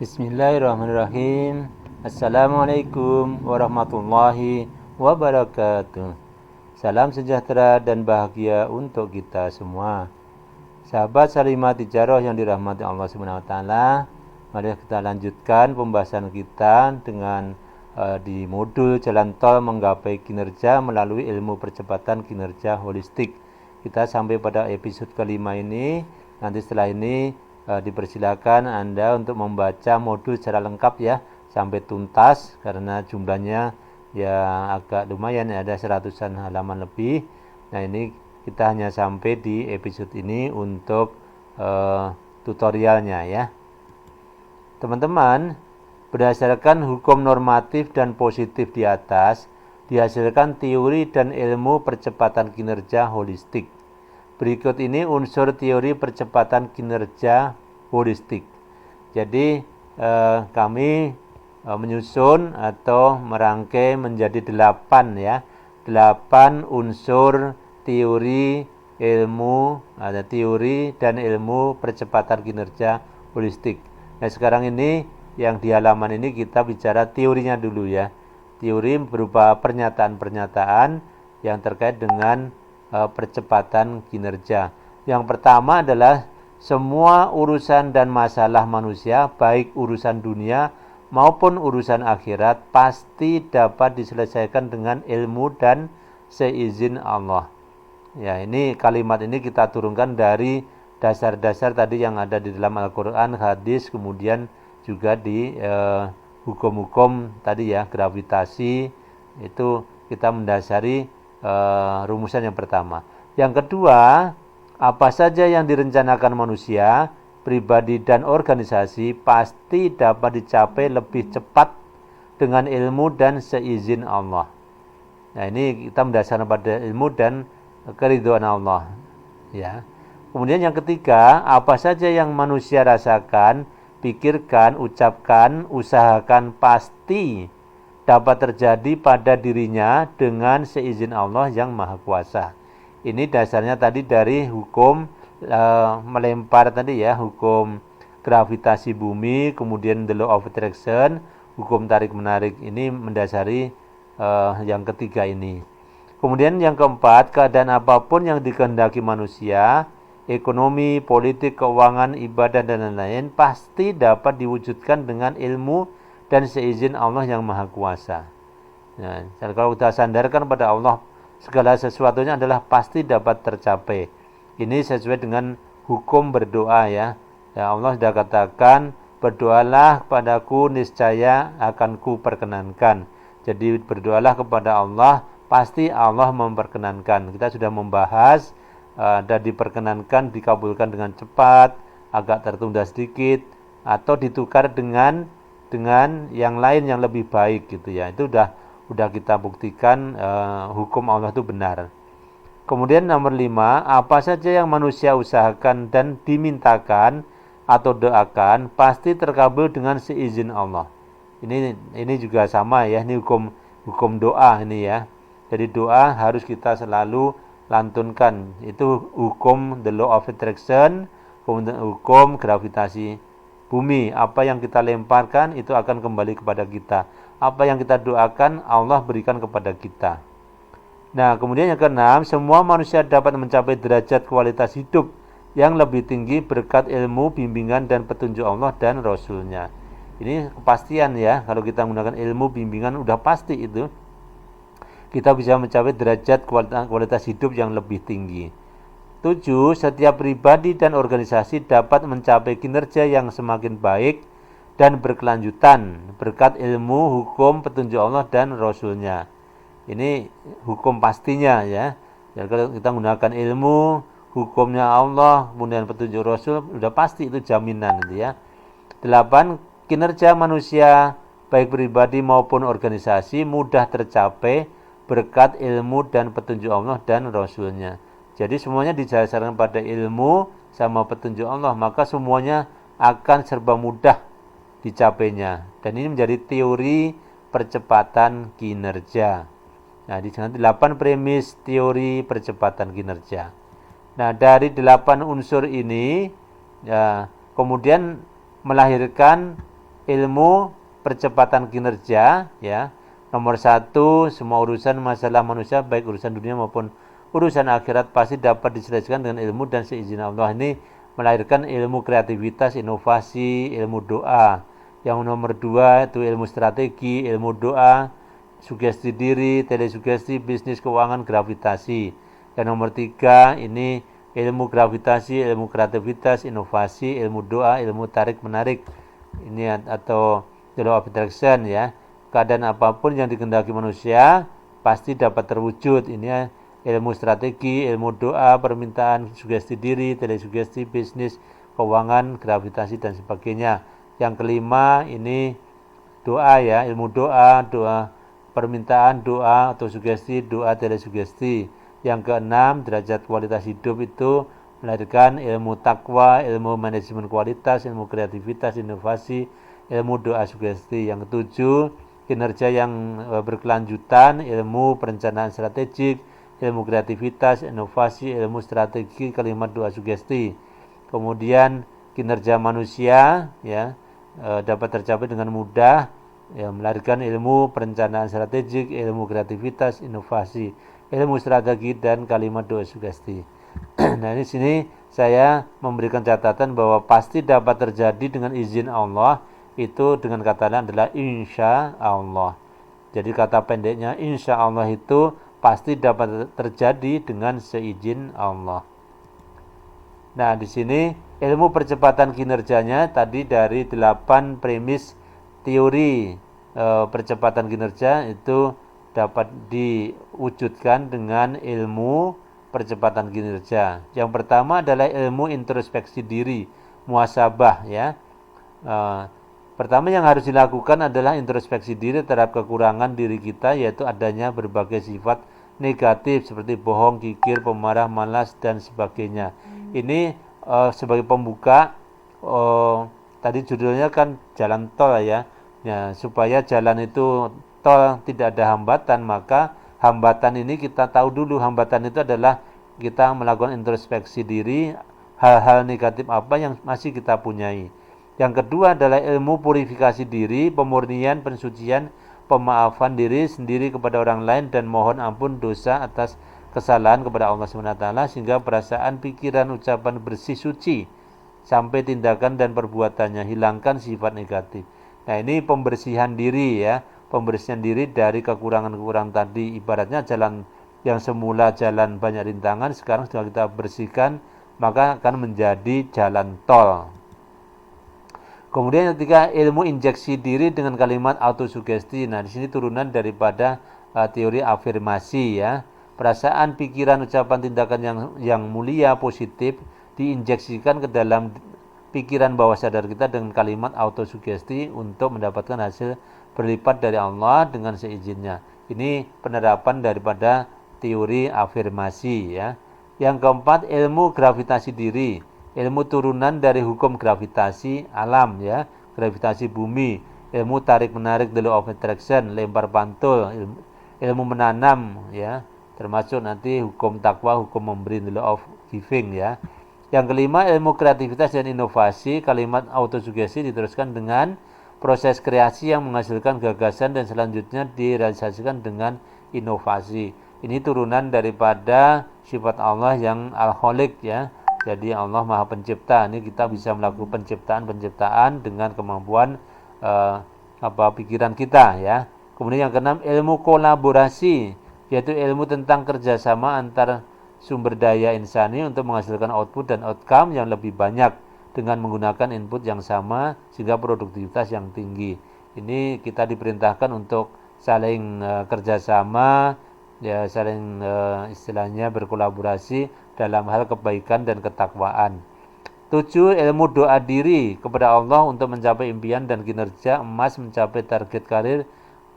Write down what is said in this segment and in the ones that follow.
Bismillahirrahmanirrahim. Assalamualaikum warahmatullahi wabarakatuh. Salam sejahtera dan bahagia untuk kita semua. Sahabat Salimah Tijaroh yang dirahmati Allah Subhanahu wa taala, mari kita lanjutkan pembahasan kita dengan di modul Jalan Tol Menggapai Kinerja melalui ilmu percepatan kinerja holistik. Kita sampai pada episode kelima ini. Nanti setelah ini dipersilakan Anda untuk membaca modul secara lengkap ya sampai tuntas, karena jumlahnya ya agak lumayan, ada 100-an halaman lebih. Nah, ini kita hanya sampai di episode ini untuk tutorialnya ya. Teman-teman, berdasarkan hukum normatif dan positif di atas, dihasilkan teori dan ilmu percepatan kinerja holistik. Berikut ini unsur teori percepatan kinerja holistik. Jadi kami menyusun atau merangkai menjadi 8 unsur teori dan ilmu percepatan kinerja holistik. Nah, sekarang ini yang di halaman ini kita bicara teorinya dulu ya. Teori berupa pernyataan-pernyataan yang terkait dengan percepatan kinerja. Yang pertama adalah semua urusan dan masalah manusia, baik urusan dunia maupun urusan akhirat, pasti dapat diselesaikan dengan ilmu dan seizin Allah. Ya, ini kalimat ini kita turunkan dari dasar-dasar tadi yang ada di dalam Al-Quran, hadis, kemudian juga di hukum-hukum tadi ya, gravitasi, itu kita mendasari rumusan yang pertama. Yang kedua, apa saja yang direncanakan manusia, pribadi dan organisasi pasti dapat dicapai lebih cepat dengan ilmu dan seizin Allah. Nah, ini kita mendasarkan pada ilmu dan keridhaan Allah ya. Kemudian yang ketiga, apa saja yang manusia rasakan, pikirkan, ucapkan, usahakan pasti dapat terjadi pada dirinya dengan seizin Allah yang Maha Kuasa. Ini dasarnya tadi dari hukum melempar tadi ya, hukum gravitasi bumi, kemudian the law of attraction, hukum tarik menarik, ini mendasari yang ketiga ini. Kemudian yang keempat, keadaan apapun yang dikehendaki manusia, ekonomi, politik, keuangan, ibadah dan lain-lain pasti dapat diwujudkan dengan ilmu dan seizin Allah yang Maha Kuasa. Nah, kalau kita sandarkan pada Allah, segala sesuatunya adalah pasti dapat tercapai. Ini sesuai dengan hukum berdoa ya. Ya, Allah sudah katakan, berdoalah kepadaku, niscaya akan ku perkenankan. Jadi berdoalah kepada Allah, pasti Allah memperkenankan. Kita sudah membahas dan diperkenankan, dikabulkan dengan cepat, agak tertunda sedikit, atau ditukar dengan yang lain yang lebih baik gitu ya. Itu udah kita buktikan hukum Allah itu benar. Kemudian nomor 5, apa saja yang manusia usahakan dan dimintakan atau doakan pasti terkabul dengan seizin Allah. Ini juga sama ya, ini hukum doa ini ya. Jadi doa harus kita selalu lantunkan. Itu hukum the law of attraction, kemudian hukum gravitasi bumi. Apa yang kita lemparkan itu akan kembali kepada kita. Apa yang kita doakan Allah berikan kepada kita. Nah, kemudian yang keenam, semua manusia dapat mencapai derajat kualitas hidup yang lebih tinggi berkat ilmu, bimbingan dan petunjuk Allah dan Rasulnya. Ini kepastian ya, kalau kita menggunakan ilmu, bimbingan udah pasti itu. Kita bisa mencapai derajat kualitas hidup yang lebih tinggi. 7. Setiap pribadi dan organisasi dapat mencapai kinerja yang semakin baik dan berkelanjutan berkat ilmu, hukum, petunjuk Allah dan Rasulnya. Ini hukum pastinya ya. Jadi kalau kita menggunakan ilmu, hukumnya Allah, kemudian petunjuk Rasul, udah pasti itu jaminan gitu ya. 8. Kinerja manusia baik pribadi maupun organisasi mudah tercapai berkat ilmu dan petunjuk Allah dan Rasulnya. Jadi semuanya didasarkan pada ilmu sama petunjuk Allah, maka semuanya akan serba mudah dicapainya. Dan ini menjadi teori percepatan kinerja. Nah, di sana 8 premis teori percepatan kinerja. Nah, dari 8 unsur ini ya, kemudian melahirkan ilmu percepatan kinerja, ya. Nomor 1, semua urusan masalah manusia, baik urusan dunia maupun urusan akhirat, pasti dapat diselesaikan dengan ilmu dan seizin Allah. Ini melahirkan ilmu kreativitas, inovasi, ilmu doa. Yang nomor 2 itu ilmu strategi, ilmu doa, sugesti diri, telesugesti, bisnis, keuangan, gravitasi. Yang nomor 3 ini ilmu gravitasi, ilmu kreativitas, inovasi, ilmu doa, ilmu tarik menarik. Ini atau law of attraction, ya. Keadaan apapun yang dikehendaki manusia pasti dapat terwujud. Ini ilmu strategi, ilmu doa, permintaan, sugesti diri, telesugesti, bisnis, keuangan, gravitasi dan sebagainya. Yang kelima ini doa, ya, ilmu doa, doa permintaan, doa atau sugesti, doa, telesugesti. Yang keenam, derajat kualitas hidup itu melahirkan ilmu takwa, ilmu manajemen kualitas, ilmu kreativitas, inovasi, ilmu doa, sugesti. Yang ketujuh, kinerja yang berkelanjutan, ilmu perencanaan strategik, ilmu kreativitas, inovasi, ilmu strategi, kalimat, doa, sugesti. Kemudian kinerja manusia, ya, dapat tercapai dengan mudah, ya, melahirkan ilmu perencanaan strategik, ilmu kreativitas, inovasi, ilmu strategi dan kalimat, doa, sugesti. Nah, di sini saya memberikan catatan bahwa pasti dapat terjadi dengan izin Allah, itu dengan kata lain adalah insya Allah. Jadi kata pendeknya insya Allah itu pasti dapat terjadi dengan seizin Allah. Nah, di sini ilmu percepatan kinerjanya tadi dari 8 premis teori percepatan kinerja itu dapat diwujudkan dengan ilmu percepatan kinerja. Yang pertama adalah ilmu introspeksi diri, muhasabah, ya. Pertama yang harus dilakukan adalah introspeksi diri terhadap kekurangan diri kita, yaitu adanya berbagai sifat negatif seperti bohong, kikir, pemarah, malas dan sebagainya. Ini sebagai pembuka, tadi judulnya kan jalan tol, ya. Ya, supaya jalan itu tol tidak ada hambatan, maka hambatan ini kita tahu dulu. Hambatan itu adalah kita melakukan introspeksi diri, hal-hal negatif apa yang masih kita punyai. Yang kedua adalah ilmu purifikasi diri, pemurnian, pensucian, pemaafan diri sendiri kepada orang lain dan mohon ampun dosa atas kesalahan kepada Allah SWT, sehingga perasaan, pikiran, ucapan bersih suci sampai tindakan dan perbuatannya, hilangkan sifat negatif. Nah, ini pembersihan diri, ya, pembersihan diri dari kekurangan-kekurangan tadi. Ibaratnya jalan yang semula jalan banyak rintangan, sekarang sudah kita bersihkan, maka akan menjadi jalan tol. Kemudian ketika ilmu injeksi diri dengan kalimat autosugesti. Nah, di sini turunan daripada teori afirmasi, ya. Perasaan, pikiran, ucapan, tindakan yang mulia, positif diinjeksikan ke dalam pikiran bawah sadar kita dengan kalimat autosugesti untuk mendapatkan hasil berlipat dari Allah dengan seizinnya. Ini penerapan daripada teori afirmasi, ya. Yang keempat, ilmu gravitasi diri, ilmu turunan dari hukum gravitasi alam, ya, gravitasi bumi, ilmu tarik menarik, the law of attraction, lempar pantul, ilmu menanam, ya, termasuk nanti hukum takwa, hukum memberi, the law of giving, ya. Yang kelima, ilmu kreativitas dan inovasi, kalimat autosugesti diteruskan dengan proses kreasi yang menghasilkan gagasan dan selanjutnya direalisasikan dengan inovasi. Ini turunan daripada sifat Allah yang al-Khaliq, ya. Jadi Allah Maha Pencipta. Ini kita bisa melakukan penciptaan dengan kemampuan pikiran kita, ya. Kemudian yang keenam, ilmu kolaborasi, yaitu ilmu tentang kerjasama antar sumber daya insani untuk menghasilkan output dan outcome yang lebih banyak dengan menggunakan input yang sama sehingga produktivitas yang tinggi. Ini kita diperintahkan untuk saling kerjasama, ya, saling istilahnya berkolaborasi dalam hal kebaikan dan ketakwaan. 7. Ilmu doa diri kepada Allah untuk mencapai impian dan kinerja emas, mencapai target karir,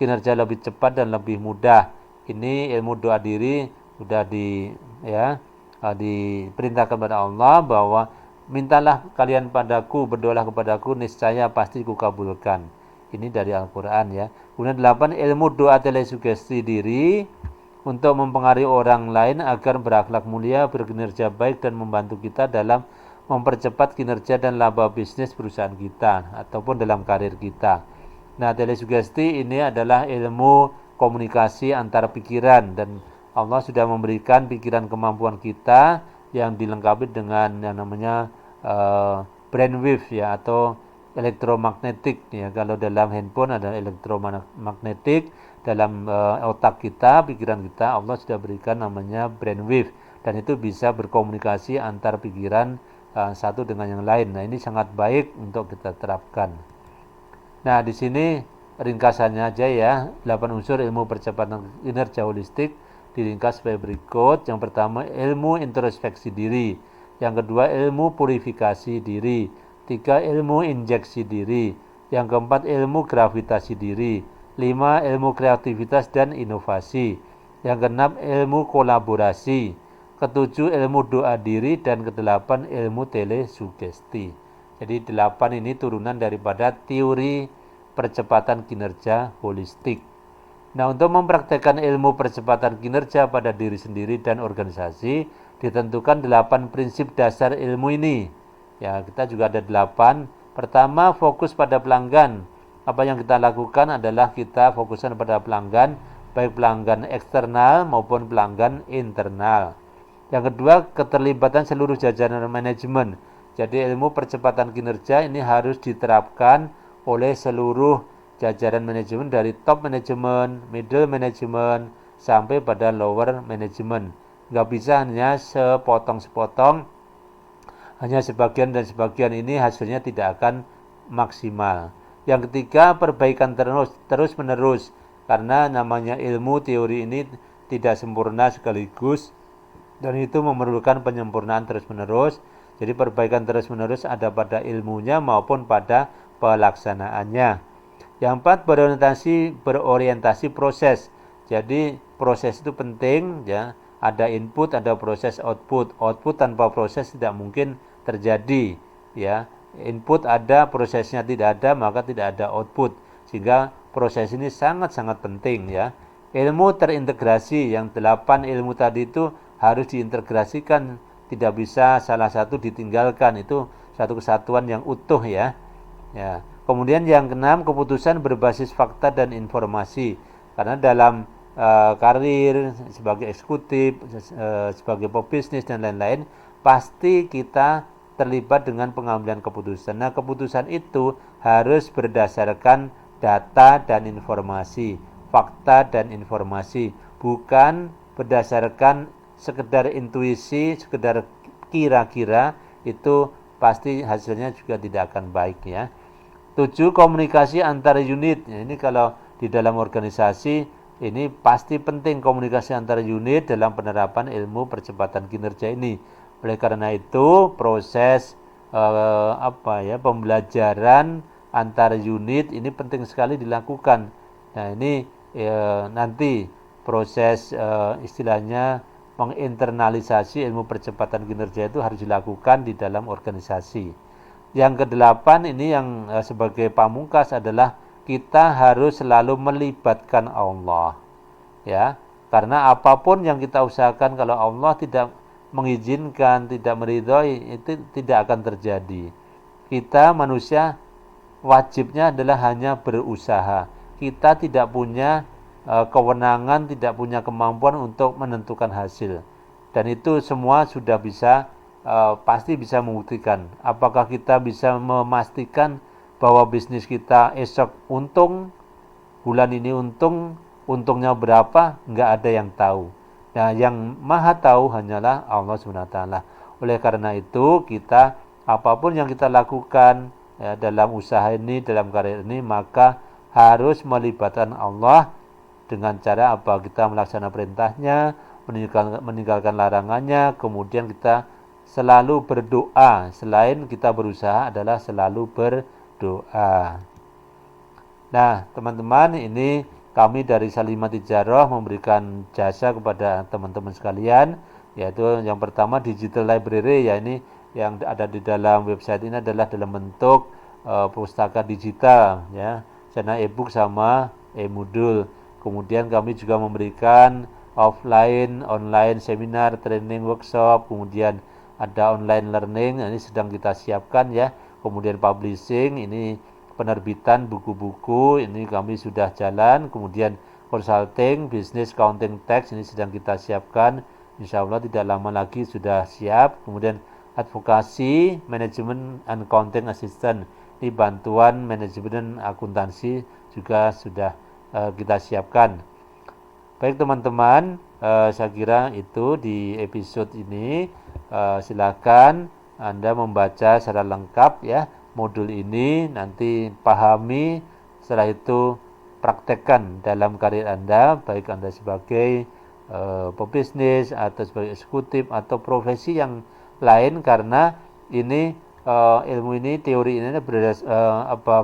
kinerja lebih cepat dan lebih mudah. Ini ilmu doa diri sudah diperintahkan kepada Allah bahwa mintalah kalian padaku, berdoalah kepadaku, niscaya pasti kukabulkan. Ini dari Al-Quran, ya. Kemudian 8. Ilmu doa telesugesti diri untuk mempengaruhi orang lain agar berakhlak mulia, berkinerja baik dan membantu kita dalam mempercepat kinerja dan laba bisnis perusahaan kita ataupun dalam karir kita. Nah, telesugesti ini adalah ilmu komunikasi antara pikiran, dan Allah sudah memberikan pikiran kemampuan kita yang dilengkapi dengan yang namanya brainwave ya, atau elektromagnetik ya. Kalau dalam handphone ada elektromagnetik, dalam otak kita, pikiran kita, Allah sudah berikan namanya brainwave, dan itu bisa berkomunikasi antar pikiran satu dengan yang lain. Nah, ini sangat baik untuk kita terapkan. Nah, di sini ringkasannya aja ya, 8 unsur ilmu percepatan kinerja holistik diringkas sebagai berikut. Yang pertama, ilmu introspeksi diri. Yang kedua, ilmu purifikasi diri. 3, ilmu injeksi diri. Yang keempat, ilmu gravitasi diri. 5, ilmu kreativitas dan inovasi. Yang keenam, ilmu kolaborasi. Ketujuh, ilmu doa diri. Dan kedelapan, ilmu telesugesti. Jadi 8 ini turunan daripada teori percepatan kinerja holistik. Nah, untuk mempraktekkan ilmu percepatan kinerja pada diri sendiri dan organisasi, ditentukan 8 prinsip dasar ilmu ini. Ya, kita juga ada 8. Pertama, fokus pada pelanggan. Apa yang kita lakukan adalah kita fokuskan pada pelanggan, baik pelanggan eksternal maupun pelanggan internal. Yang kedua, keterlibatan seluruh jajaran manajemen. Jadi ilmu percepatan kinerja ini harus diterapkan oleh seluruh jajaran manajemen, dari top manajemen, middle manajemen, sampai pada lower manajemen. Nggak bisa hanya sepotong-sepotong, hanya sebagian dan sebagian, ini hasilnya tidak akan maksimal. Yang ketiga, perbaikan terus menerus, karena namanya ilmu teori ini tidak sempurna sekaligus, dan itu memerlukan penyempurnaan terus menerus. Jadi perbaikan terus menerus ada pada ilmunya maupun pada pelaksanaannya. Yang empat, berorientasi proses. Jadi proses itu penting ya. Ada input, ada proses, output. Output tanpa proses tidak mungkin terjadi ya. Input ada, prosesnya tidak ada, maka tidak ada output. Sehingga proses ini sangat-sangat penting ya. Ilmu terintegrasi, yang 8 ilmu tadi itu harus diintegrasikan, tidak bisa salah satu ditinggalkan, itu satu kesatuan yang utuh ya. Ya. Kemudian yang keenam, keputusan berbasis fakta dan informasi. Karena dalam karir sebagai eksekutif, sebagai pebisnis dan lain-lain, pasti kita terlibat dengan pengambilan keputusan. Nah, keputusan itu harus berdasarkan data dan informasi, fakta dan informasi, bukan berdasarkan sekedar intuisi, sekedar kira-kira, itu pasti hasilnya juga tidak akan baik ya. 7, komunikasi antar unit. Ya, ini kalau di dalam organisasi ini pasti penting komunikasi antar unit dalam penerapan ilmu percepatan kinerja ini. Oleh karena itu proses pembelajaran antar unit ini penting sekali dilakukan. Nah, ini nanti proses istilahnya menginternalisasi ilmu percepatan kinerja itu harus dilakukan di dalam organisasi. Yang kedelapan ini yang sebagai pamungkas adalah kita harus selalu melibatkan Allah. Ya, karena apapun yang kita usahakan kalau Allah tidak mengizinkan, tidak meridhoi, itu tidak akan terjadi. Kita manusia wajibnya adalah hanya berusaha. Kita tidak punya kewenangan, tidak punya kemampuan untuk menentukan hasil. Dan itu semua sudah bisa pasti bisa membuktikan. Apakah kita bisa memastikan bahwa bisnis kita esok untung, bulan ini untung, untungnya berapa? Enggak ada yang tahu. Nah, yang maha tahu hanyalah Allah SWT. Oleh karena itu, kita apapun yang kita lakukan ya, dalam usaha ini, dalam karir ini, maka harus melibatkan Allah dengan cara apa? Kita melaksanakan perintahnya, meninggalkan larangannya, kemudian kita selalu berdoa. Selain kita berusaha adalah selalu berdoa. Nah, teman-teman, ini kami dari Salimah Tijarah memberikan jasa kepada teman-teman sekalian, yaitu yang pertama digital library, ya ini yang ada di dalam website ini adalah dalam bentuk pustaka digital ya, channel e-book sama e-modul. Kemudian kami juga memberikan offline, online seminar, training, workshop, kemudian ada online learning, ini sedang kita siapkan ya. Kemudian publishing, ini penerbitan buku-buku, ini kami sudah jalan. Kemudian consulting, business, accounting, tax, ini sedang kita siapkan. Insya Allah tidak lama lagi sudah siap. Kemudian advokasi, manajemen, and accounting assistant, ini bantuan manajemen akuntansi juga sudah kita siapkan. Baik teman-teman, saya kira itu di episode ini. Silakan Anda membaca secara lengkap ya modul ini, nanti pahami, setelah itu praktekkan dalam karir Anda, baik Anda sebagai pebisnis atau sebagai eksekutif atau profesi yang lain, karena ini ilmu ini, teori ini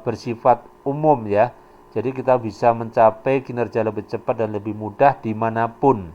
bersifat umum ya. Jadi kita bisa mencapai kinerja lebih cepat dan lebih mudah dimanapun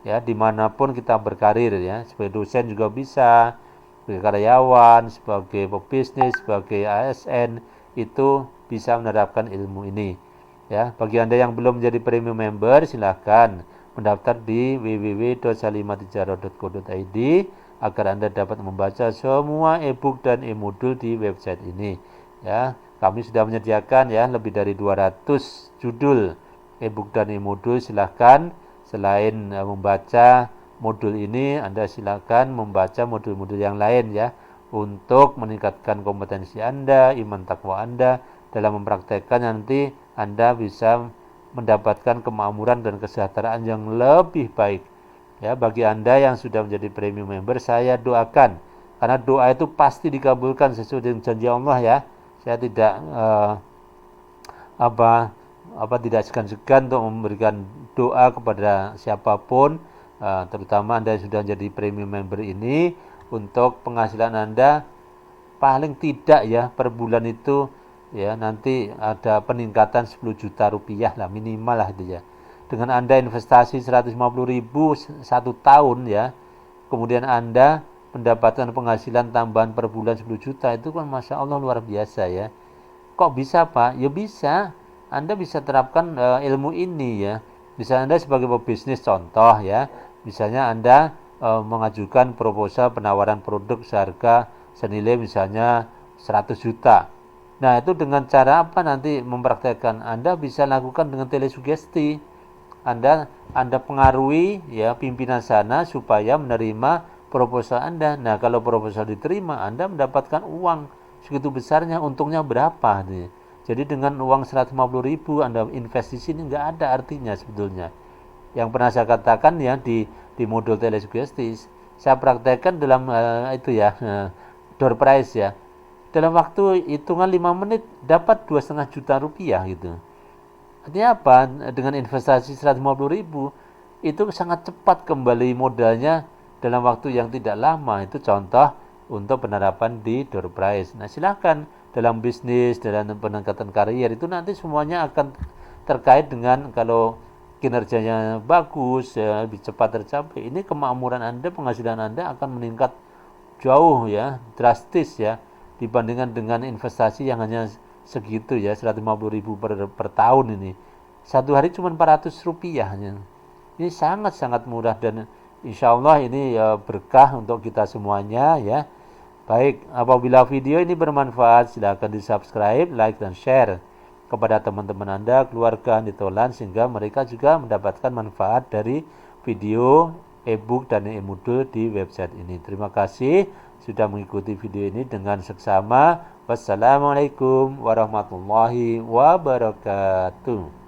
ya, dimanapun kita berkarir ya. Sebagai dosen juga bisa, sebagai karyawan, sebagai pebisnis, sebagai ASN, itu bisa menerapkan ilmu ini ya. Bagi Anda yang belum menjadi premium member, silahkan mendaftar di www.salimatijarah.co.id agar Anda dapat membaca semua e-book dan e-modul di website ini ya. Kami sudah menyediakan ya lebih dari 200 judul e-book dan e-modul. Silahkan selain membaca modul ini, Anda silahkan membaca modul-modul yang lain ya, untuk meningkatkan kompetensi Anda, iman takwa Anda. Dalam mempraktekkan nanti Anda bisa mendapatkan kemakmuran dan kesejahteraan yang lebih baik ya. Bagi Anda yang sudah menjadi premium member, saya doakan, karena doa itu pasti dikabulkan sesuai dengan janji Allah ya. Saya tidak tidak segan-segan untuk memberikan doa kepada siapapun, terutama Anda yang sudah jadi premium member ini, untuk penghasilan Anda paling tidak ya per bulan itu ya nanti ada peningkatan 10 juta rupiah lah minimal lah itu ya. Dengan Anda investasi 150.000 satu tahun ya, kemudian Anda mendapatkan penghasilan tambahan per bulan 10 juta, itu kan Masya Allah luar biasa ya. Kok bisa Pak? Ya bisa. Anda bisa terapkan ilmu ini ya. Bisa Anda sebagai pebisnis contoh ya. Misalnya Anda mengajukan proposal penawaran produk seharga senilai misalnya 100 juta. Nah itu dengan cara apa nanti mempraktekkan? Anda bisa lakukan dengan telesugesti. Anda pengaruhi ya pimpinan sana supaya menerima proposal Anda. Nah, kalau proposal diterima, Anda mendapatkan uang segitu besarnya, untungnya berapa nih. Jadi dengan uang 150.000 Anda invest di sini nggak ada artinya sebetulnya. Yang pernah saya katakan ya di modul telesugesti, saya praktekkan dalam itu ya, door prize ya. Dalam waktu hitungan 5 menit dapat 2,5 juta rupiah gitu. Artinya apa? Dengan investasi 150.000 itu sangat cepat kembali modalnya dalam waktu yang tidak lama. Itu contoh untuk penerapan di door prize. Nah, silakan dalam bisnis, dalam peningkatan karier itu nanti semuanya akan terkait dengan kalau kinerjanya bagus, ya, lebih cepat tercapai. Ini kemakmuran Anda, penghasilan Anda akan meningkat jauh ya, drastis ya, dibandingkan dengan investasi yang hanya segitu ya, 150.000 per tahun ini. Satu hari cuma 400 rupiah. Ini sangat-sangat murah dan insya Allah ini berkah untuk kita semuanya ya. Baik, apabila video ini bermanfaat, silakan di subscribe, like, dan share kepada teman-teman Anda, keluarga Nitolan, sehingga mereka juga mendapatkan manfaat dari video, e-book, dan e-modul di website ini. Terima kasih sudah mengikuti video ini dengan seksama. Wassalamualaikum warahmatullahi wabarakatuh.